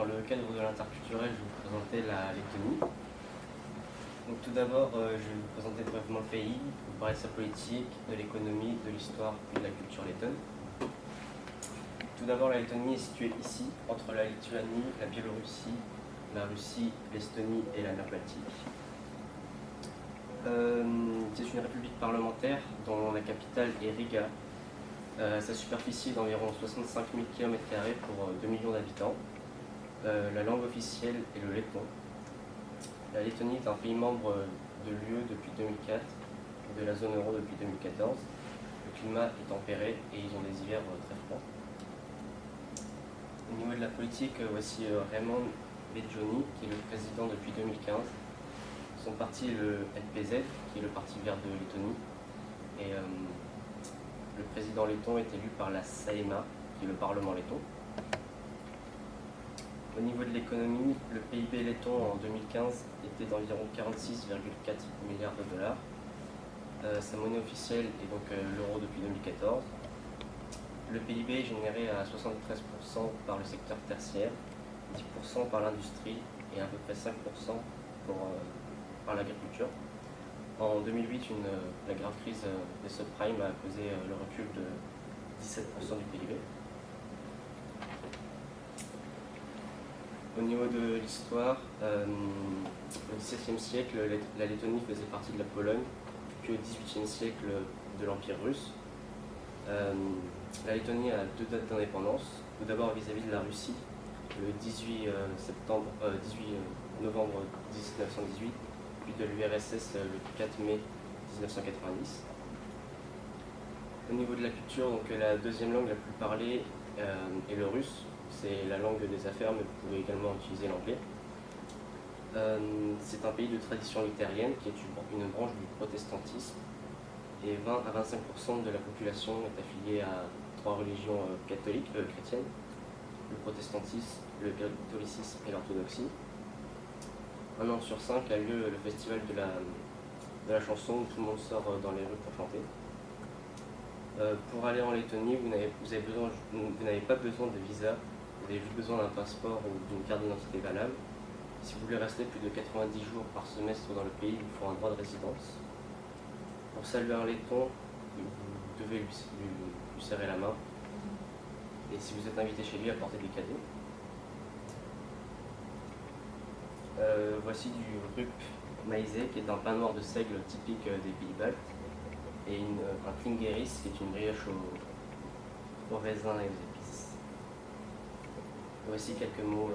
dans le cadre de l'interculturel, je vais vous présenter la Lettonie. Donc, tout d'abord, je vais vous présenter brièvement le pays, vous parler de sa politique, de l'économie, de l'histoire et de la culture lettonne. Tout d'abord, la Lettonie est située ici, entre la Lituanie, la Biélorussie, la Russie, l'Estonie et la mer Baltique. C'est une république parlementaire dont la capitale est Riga. Sa superficie est d'environ 65 000 km² pour 2 millions d'habitants. La langue officielle est le letton. La Lettonie est un pays membre de l'UE depuis 2004 et de la zone euro depuis 2014. Le climat est tempéré et ils ont des hivers très froids. Au niveau de la politique, voici Raymond Bégioni, qui est le président depuis 2015. Son parti est le NPZ, qui est le Parti vert de Lettonie. Et le président letton est élu par la Saeima, qui est le Parlement letton. Au niveau de l'économie, le PIB letton en 2015 était d'environ 46,4 milliards de dollars. Sa monnaie officielle est donc l'euro depuis 2014. Le PIB est généré à 73% par le secteur tertiaire, 10% par l'industrie et à peu près 5% par l'agriculture. En 2008, la grave crise des subprimes a causé le recul de 17% du PIB. Au niveau de l'histoire, au XVIIe siècle, la Lettonie faisait partie de la Pologne, puis au XVIIIe siècle de l'Empire russe. La Lettonie a deux dates d'indépendance. Tout d'abord vis-à-vis de la Russie, le 18 novembre 1918, puis de l'URSS le 4 mai 1990. Au niveau de la culture, donc, la deuxième langue la plus parlée est le russe. C'est la langue des affaires, mais vous pouvez également utiliser l'anglais. C'est un pays de tradition luthérienne qui est une branche du protestantisme. Et 20 à 25% de la population est affiliée à trois religions chrétiennes, le protestantisme, le catholicisme et l'orthodoxie. Un an sur 5 a lieu le festival de la chanson où tout le monde sort dans les rues pour chanter. Pour aller en Lettonie, vous n'avez pas besoin de visa, vous avez juste besoin d'un passeport ou d'une carte d'identité valable. Si vous voulez rester plus de 90 jours par semestre dans le pays, il vous faut un droit de résidence. Pour saluer un letton, vous devez lui serrer la main. Et si vous êtes invité chez lui, apportez des cadeaux. Voici du rup maïsé, qui est un pain noir de seigle typique des pays baltes, et un klingeris, qui est une brioche au raisin et aux épices. Voici quelques mots